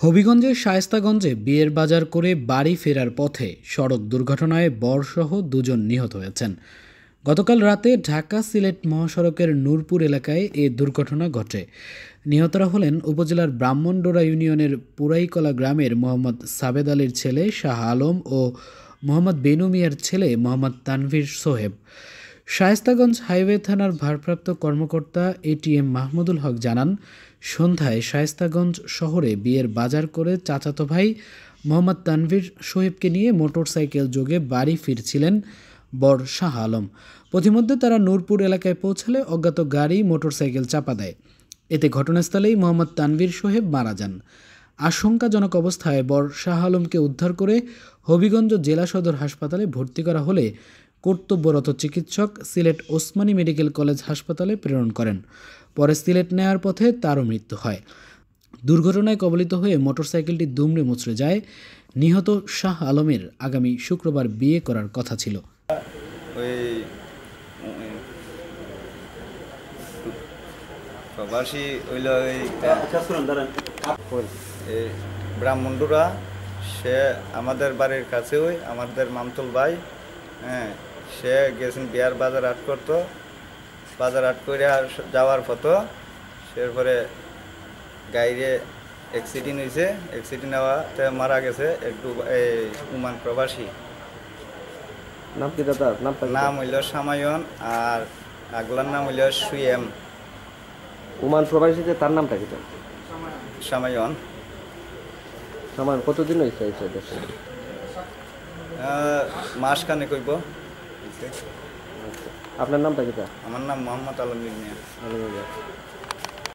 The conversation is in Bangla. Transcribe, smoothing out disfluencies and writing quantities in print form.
হবিগঞ্জের শায়েস্তাগঞ্জে বিয়ের বাজার করে বাড়ি ফেরার পথে সড়ক দুর্ঘটনায় বরসহ দুজন নিহত হয়েছেন। গতকাল রাতে ঢাকা সিলেট মহাসড়কের নূরপুর এলাকায় এ দুর্ঘটনা ঘটে। নিহতরা হলেন উপজেলার ব্রাহ্মণডোরা ইউনিয়নের পুরাইকলা গ্রামের মোহাম্মদ সাবেদ আলীর ছেলে শাহ আলম ও মোহাম্মদ বেনু মিয়ার ছেলে মোহাম্মদ তানভীর সোহেব। শায়েস্তাগঞ্জ হাইওয়ে থানার ভারপ্রাপ্ত কর্মকর্তা এটিএম মাহমুদুল হক জানান, সন্ধ্যায় শায়েস্তাগঞ্জ শহরে বিয়ের বাজার করে চাচাতো ভাই মোহাম্মদ তানভীর সোহেবকে নিয়ে মোটরসাইকেল যোগে বাড়ি ফিরছিলেন বর শাহ আলম। পথিমধ্যে তারা নূরপুর এলাকায় পৌঁছালে অজ্ঞাত গাড়ি মোটরসাইকেল চাপা দেয়। এতে ঘটনাস্থলেই মোহাম্মদ তানভীর সোহেব মারা যান। আশঙ্কাজনক অবস্থায় বর শাহ আলমকে উদ্ধার করে হবিগঞ্জ জেলা সদর হাসপাতালে ভর্তি করা হলে কর্তব্যরত চিকিৎসক সিলেট ওসমানী মেডিকেল কলেজ হাসপাতালে প্রেরণ করেন। পরে সিলেট নেয়ার পথে তারও মৃত্যু হয়। দুর্ঘটনায় কবলিত হয়ে মোটরসাইকেলটি দুমড়ে মুচড়ে যায়। নিহত শাহ আলমের আগামী শুক্রবার বিয়ে করার কথা ছিল। ওই প্রবাসী হইল ওই ব্রাহ্মণডোরা, সে আমাদের বাড়ির কাছে, ওই আমাদের মামতুল ভাই। হ্যাঁ, সে গেছেন বিয়ার বাজার আট করতো, বাজার আট করে আর যাওয়ার পথে সেরপরে গাড়িরে অ্যাক্সিডেন্ট হয়েছে। অ্যাক্সিডেন্ট হওয়াতে মারা গেছে একটু উমান প্রবাসী। নাম কি দাদা? নাম হইল সামায়ন আর আগলার নাম হইল সুয়েম। ওমান প্রবাসীতে তার নামটা কি? সামায়ন। সামান কতদিন হয়েছে দেশে? মাসখানে কইব। আপনার নামটা কি? আমার নাম মোহাম্মদ আলমগীর মিয়া।